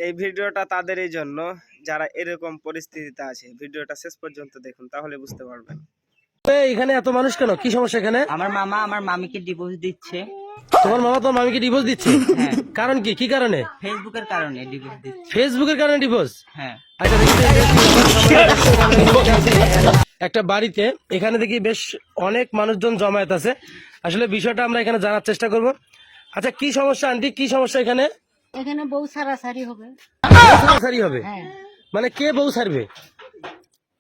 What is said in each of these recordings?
এই ভিডিওটা তাদেরই জন্য যারা এরকম পরিস্থিতিতে আছে। ভিডিওটা শেষ পর্যন্ত দেখুন, তাহলে বুঝতে পারবেন। এখানে এত মানুষ কেন? কি সমস্যা এখানে? আমার মামা আমার মামিকে ডিভোর্স দিচ্ছে। তোমার মামা তোমার মামিকে ডিভোর্স দিচ্ছে? হ্যাঁ। কারণ কি? কি কারণে? ফেসবুকের কারণে ডিভোর্স দিচ্ছে। ফেসবুকের কারণে ডিভোর্স? হ্যাঁ। আচ্ছা দেখি একটা বাড়িতে এখানে দেখি বেশ অনেক মানুষজন জমায়েত আছে। আসলে বিষয়টা আমরা এখানে জানার চেষ্টা করব। আচ্ছা কি সমস্যা আন্টি? কি সমস্যা এখানে? এখানে বউ সারাসারি হবে। সারাসারি হবে? হ্যাঁ, মানে কে বউ ছাড়বে?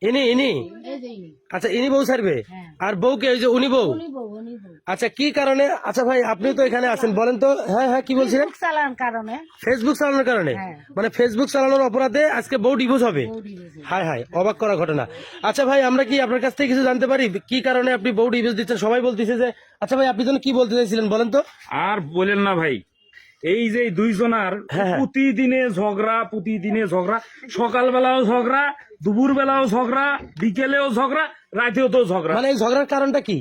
ইনি ইনি? এই যে ইনি। আচ্ছা ইনি বউ ছাড়বে? হ্যাঁ। আর বউকে ওই যে উনি বউ? উনি বউ, উনি বউ। আচ্ছা কি কারণে? আচ্ছা ভাই আপনি তো এখানে আছেন, বলেন তো। হ্যাঁ হ্যাঁ কি বলছিলেন? ফেসবুক চালানোর কারণে। ফেসবুক চালানোর কারণে? হ্যাঁ। মানে ফেসবুক চালানোর অপরাধে আজকে বউ ডিভোর্স হবে? বউ divorce হবে। হায় হায়, অবাক করা ঘটনা। আচ্ছা ভাই আমরা কি আপনার কাছ থেকে কিছু জানতে পারি কি কারণে আপনি বউ ডিভোর্স দিচ্ছেন? সবাই বলতেছে যে, আচ্ছা ভাই আপনি যেন কি বলতে চাইছিলেন বলেন তো। আর বলেন না ভাই, এই যে দুইজনার হ্যাঁ। প্রতিদিনে ঝগড়া, সকালবেলাও ঝগড়া, দুপুর বেলাও ঝগড়া, বিকেলেও ঝগড়া, রাতেও তো ঝগড়া। মানে এই ঝগড়ার কারণটা কি?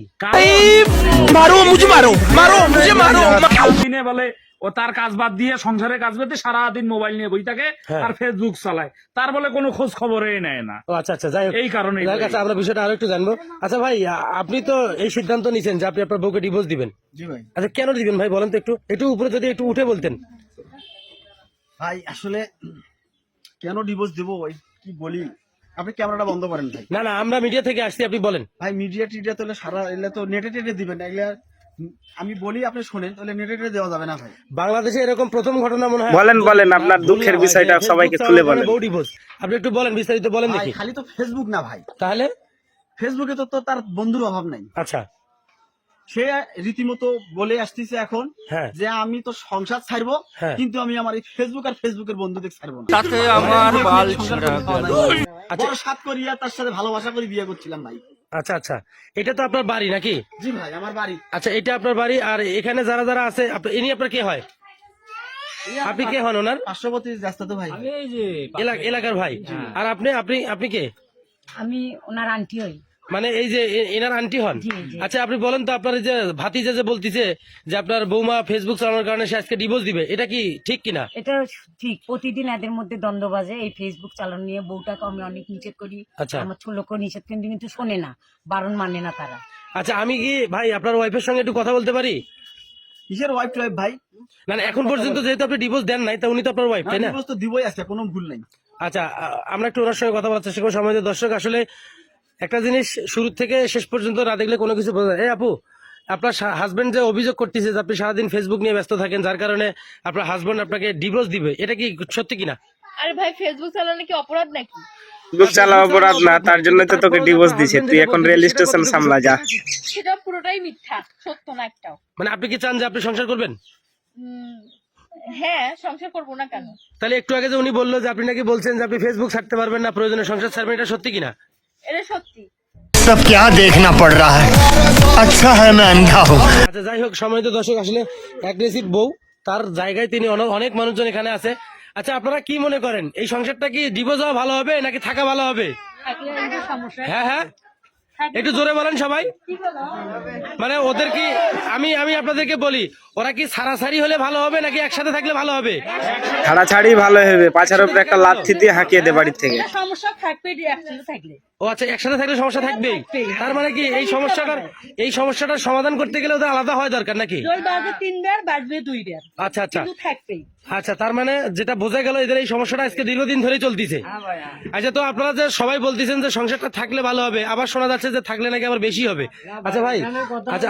দিনে বলে ও তার কাজ বাদ দিয়ে, সংসারের কাজ বাদ দিয়ে সারাদিন মোবাইল নিয়ে বই থাকে হ্যাঁ। আর ফেসবুক চালায়, তার বলে কোনো খোঁজ খবরই নেয় না। ও আচ্ছা আচ্ছা, যাই হোক এই কারণে যাই হোক, আচ্ছা আমরা বিষয়টা আরো একটু জানবো। আচ্ছা ভাই আপনি তো এই সিদ্ধান্ত নিছেন যে আপনি আপনার বউকে ডিভোর্স দিবেন। জি ভাই। আচ্ছা কেন দিবেন ভাই বলেন তো, একটু একটু উপরে যদি একটু উঠে বলতেন। ভাই আসলে কেন ডিভোর্স দেবো ভাই কি বলি, আপনি ক্যামেরাটা বন্ধ করেন ভাই। না না আমরা মিডিয়া থেকে আসছি, আপনি বলেন। ভাই মিডিয়া টিডিয়া তাহলে সারা এলে তো নেটে টেটে দিবেন না, এগুলা আমি বলি আপনি শোনেন, তাহলে নেটে টেটে দেওয়া যাবে না ভাই। বাংলাদেশে এরকম প্রথম ঘটনা মনে হয়। বলেন বলেন, আপনার দুঃখের বিষয়টা সবাইকে খুলে বলেন। বউ ডিভোর্স আপনি একটু বলেন, বিস্তারিত বলেন ভাই দেখি। খালি তো ফেসবুক না ভাই, তাহলে? ফেসবুকে তো তার বন্ধুর অভাব নাই। আচ্ছা সে রীতিমতো বলে আসতেছে এখন হ্যাঁ যে আমি তো সংসার ছাড়বো, হ্যাঁ। কিন্তু আমি আমার এই ফেসবুক আর ফেসবুকের বন্ধুদের ছাড়বো না। তাতে আমার বাল ছিঁড়া আচ্ছা। বড় সাত করিয়া তার সাথে ভালোবাসা করে বিয়ে করছিলাম ভাই। আচ্ছা আচ্ছা, এটা তো আপনার বাড়ি নাকি? জি ভাই আমার বাড়ি। আচ্ছা এটা আপনার বাড়ি, আর এখানে যারা যারা আছে ইনি আপনার কে হয়? আপনি কে হন ওনার? পার্শ্ববর্তী রাস্তা তো ভাই। এলাকার ভাই। আর আপনি আপনি আপনি কে? আমি ওনার আন্টি হই। মানে এই যে এনার আন্টি হন? জি, জি। আচ্ছা আপনি বলেন তো, আপনার এই যে ভাতিজা যে বলতিছে যে আপনার বৌমা ফেসবুক চালানোর কারণে সে আজকে ডিভোর্স দিবে, এটা কি ঠিক কিনা? এটা ঠিক, প্রতিদিন এদের মধ্যে দ্বন্দ্ব বাজে এই ফেসবুক চালানো নিয়ে। বউটাকে আমি অনেক নিষেধ করি, আচ্ছা। আমার ছোটকেও নিষেধ করি, কিন্তু শোনে না, বারণ মানে না তারা। আচ্ছা আমি কি ভাই আপনার ওয়াইফের সঙ্গে একটু কথা বলতে পারি? কিসের ওয়াইফ টু ওয়াইফ ভাই? না না, এখন পর্যন্ত যেহেতু আপনি ডিভোর্স দেন নাই, তা উনি তো আপনার ওয়াইফ তাই না? ডিভোর্স তো দিবই, আছে কোনো ভুল নাই। আচ্ছা আমরা একটু ওনার সঙ্গে কথা বলার চেষ্টা করবো। সমাজের দর্শক, আসলে একটা জিনিস শুরু থেকে শেষ পর্যন্ত না দেখলে কোনো কিছু বোঝা যায়। এই আপু, আপনার হাজবেন্ড যে অভিযোগ করতেছে যে আপনি সারাদিন ফেসবুক নিয়ে ব্যস্ত থাকেন, যার কারণে আপনার হাজবেন্ড আপনাকে ডিভোর্স দিবে, এটা কি সত্যি কিনা? আরে ভাই, ফেসবুক চালানো কি অপরাধ নাকি? ফেসবুক চালাও অপরাধ না, তার জন্য তো তোকে ডিভোর্স দিছে। তুই এখন রেল স্টেশন সামলা যা। সেটা পুরোটাই মিথ্যা, সত্য না একটাও। মানে আপনি কি চান যে আপনি সংসার করবেন? উম, হ্যাঁ, সংসার করবো না কেন? তাহলে একটু আগে যে উনি বললো যে আপনি নাকি বলছেন যে আপনি ফেসবুক ছাড়তে পারবেন না, প্রয়োজনে সংসার ছাড়বেন, এটা সত্যি কিনা? এটা সত্যি। सब क्या देखना पड़ रहा है, अच्छा है मैं अंधा हूँ। আচ্ছা যাই হোক, সম্মানিত দর্শক, আসলে অ্যাগ্রেসিভ বউ, তার জায়গায় তিনি অনেক মানুষজন এখানে আছে। আচ্ছা আপনারা কি মনে করেন, এই সংসারটা কি ডিভোর্স হওয়া ভালো হবে নাকি থাকা ভালো হবে? থাকলে একটা সমস্যা। হ্যাঁ হ্যাঁ, একটু জোরে বলেন সবাই। মানে ওদের কি, আমি আমি আপনাদেরকে বলি, ওরা কি সারাসারি হলে ভালো হবে নাকি একসাথে থাকলে ভালো হবে? ছাড়াছাড়ি ভালো হবে, পাছার উপরে একটা লাথি দিয়ে হাঁকিয়ে দে বাড়ি থেকে। সমস্যা থাকবে একসাথে থাকলে। ও আচ্ছা, একসাথে থাকলে সমস্যা থাকবেই। তার মানে কি এই সমস্যাটার সমাধান করতে গেলে ওদের আলাদা হয় দরকার নাকি? বাজবে 3 বার, বাজবে 2 বার, আচ্ছা আচ্ছা কিন্তু থাকবেই। আচ্ছা, তার মানে যেটা বোঝা গেল, এদের এই সমস্যাটা আজকে দীর্ঘদিন ধরে চলতেছে। আচ্ছা তো আপনারা যে সবাই বলতেছেন যে সংসারটা থাকলে ভালো হবে, আবার শোনা যাচ্ছে যে থাকলে নাকি আবার বেশি হবে। আচ্ছা ভাই, আচ্ছা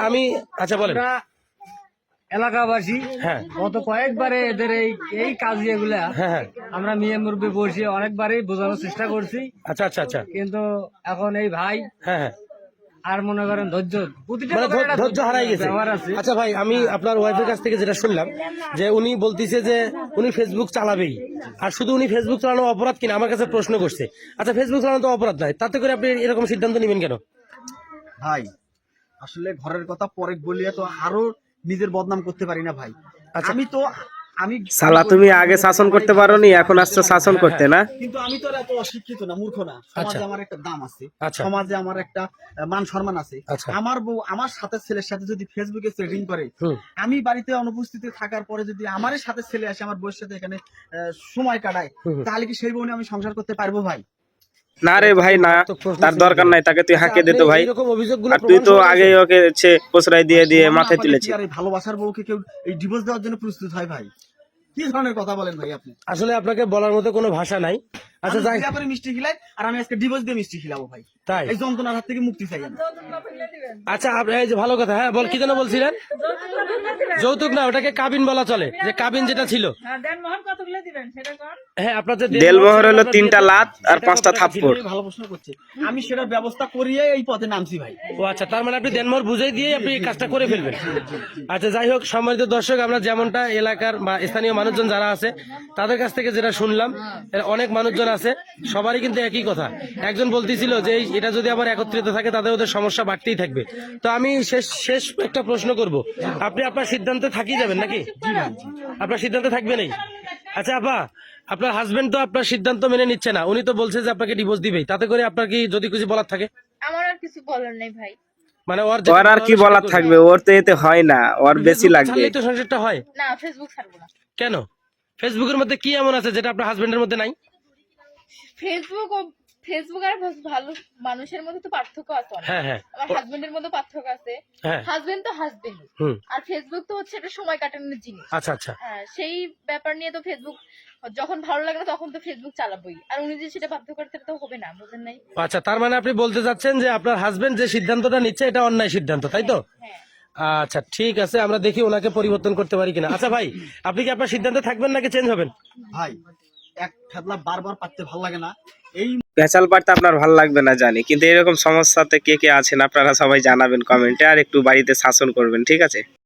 আচ্ছা বলেন। এলাকাবাসী হ্যাঁ গত কয়েকবারে এদের এই কাজ এগুলা হ্যাঁ হ্যাঁ, আমরা মেয়ে মুরব্বী বসে অনেকবারই বোঝানোর চেষ্টা করছি, আচ্ছা আচ্ছা আচ্ছা, কিন্তু এখন এই ভাই হ্যাঁ হ্যাঁ, আর মনে করেন প্রতিটা মানে ব্যাপারে একটা ধৈর্য হারাই গেছে। ব্যবহার আছে। আচ্ছা ভাই, আমি আপনার ওয়াইফের কাছ থেকে যেটা শুনলাম যে উনি বলতিছে যে উনি ফেসবুক চালাবেই, আর শুধু উনি ফেসবুক চালানো অপরাধ কিনা আমার কাছে প্রশ্ন করছে। আচ্ছা ফেসবুক চালানো তো অপরাধ নয়, তাতে করে আপনি এরকম সিদ্ধান্ত নেবেন কেন? ভাই আসলে ঘরের কথা পরে বলিয়া তো আরো নিজের বদনাম করতে পারি না ভাই। আচ্ছা। আমি তো আমি শালা তুমি আগে শাসন করতে পারোনি, এখন আসছো শাসন করতে না? কিন্তু আমি তো আর এত অশিক্ষিত না, মূর্খ না। আচ্ছা। সমাজে আমার একটা দাম আছে, আচ্ছা। সমাজে আমার একটা মান সম্মান আছে। আচ্ছা। আমার বউ আমার সাথে ছেলের সাথে যদি ফেসবুকে চ্যাটিং করে, হুম। আমি বাড়িতে অনুপস্থিত থাকার পরে যদি আমার সাথে ছেলে আসে আমার বউয়ের সাথে এখানে সময় কাটায়, হুম। তাহলে কি সেই বউ নিয়ে আমি সংসার করতে পারবো ভাই? না রে ভাই না, তার দরকার নাই, তাকে তুই হাঁকিয়ে দিত ভাই। এরকম অভিযোগগুলো আর তুই তো আগে ওকে প্রশ্রয় দিয়ে দিয়ে মাথায় তুলেছিস। আর এই ভালোবাসার বউকে কেউ এই ডিভোর্স দেওয়ার জন্য প্রস্তুত হয় ভাই? কি ধরনের কথা বলেন ভাই আপনি? আসলে আপনাকে বলার মতো কোনো ভাষা নাই। আচ্ছা যাই, আমি করে মিষ্টি খিলাই আর আমি আজকে ডিভোর্স দিয়ে মিষ্টি খিলাবো ভাই। তাই? এই যন্ত্রণার হাত থেকে মুক্তি চাই আমি। আচ্ছা এই যে ভালো কথা, হ্যাঁ বল, কি যেন বলছিলেন? যৌতুক না, ওটাকে কাবিন বলা চলে, যে কাবিন যেটা ছিল। হ্যাঁ, আপনার যে দেলমোহর হলো 3টা লাত আর 5টা থাপ্পড়। ভালো প্রশ্ন করছে, আমি সেটার ব্যবস্থা করিয়ে এই পথে নামছি ভাই। ও আচ্ছা, তার মানে আপনি দেনমোহর বুঝাই দিয়ে আপনি এই কাজটা করে ফেলবেন। আচ্ছা যাই হোক, সম্মানিত দর্শক, আমরা যেমনটা এলাকার বা স্থানীয় মানুষজন যারা আছে তাদের কাছ থেকে যেটা শুনলাম, অনেক মানুষজন আছে, সবারই কিন্তু একই কথা। একজন বলতেছিল যে এটা যদি আবার একত্রিত থাকে তাদের ওদের সমস্যা বাড়তেই থাকবে। তো আমি শেষ একটা প্রশ্ন করব, আপনি আপনার সিদ্ধান্তে থাকিয়ে যাবেন নাকি? আপনার সিদ্ধান্তে থাকবেনই? আচ্ছা আপা, আপনার হাজবেন্ড তো আপনার সিদ্ধান্ত মেনে নিচ্ছে না, উনি তো বলছে যে আপনাকে ডিভোর্স দিবেই, তাতে করে আপনার কি যদি কিছু বলার থাকে? আমার আর কিছু বলার নেই ভাই। মানে ওর আর কি বলার থাকবে, ওর তো এতে হয় না, ওর বেশি লাগবে। ছাড়লেই তো সংসারটা হয়। না, ফেসবুক ছাড়বো না। কেন? ফেসবুকের মধ্যে কি এমন আছে যেটা আপনার হাজবেন্ডের মধ্যে নাই? ফেসবুক আর ভালো মানুষের মধ্যে তো পার্থক্য আছে অনেক। হ্যাঁ হ্যাঁ আমার হাজবেন্ডের মধ্যে পার্থক্য আছে। হ্যাঁ। হাজবেন্ড তো হাজবেন্ড, হুম। আর ফেসবুক তো হচ্ছে একটা সময় কাটানোর জিনিস। আচ্ছা আচ্ছা। হ্যাঁ, সেই ব্যাপার নিয়ে তো ফেসবুক যখন ভালো লাগে না তখন তো ফেসবুক চালাবোই, আর উনি যে সেটা বাধ্য করতে তো হবে না, বুঝেন নাই? আচ্ছা, তার মানে আপনি বলতে চাচ্ছেন যে আপনার হাজবেন্ড যে সিদ্ধান্তটা নিচ্ছে এটা অন্যায় সিদ্ধান্ত, তাই তো? হ্যাঁ। আচ্ছা ঠিক আছে, আমরা দেখি ওনাকে পরিবর্তন করতে পারি কিনা। আচ্ছা ভাই, আপনি কি আপনার সিদ্ধান্তে থাকবেন নাকি চেঞ্জ হবেন? ভাই এক খেদলা বারবার পাততে ভালো লাগে না। এই পেঁচাল পাড়তে আপনার ভালো লাগবে না জানি, কিন্তু এরকম সমস্যাতে কে কে আছেন আপনারা সবাই জানাবেন কমেন্টে, আর একটু বাড়িতে শাসন করবেন, ঠিক আছে?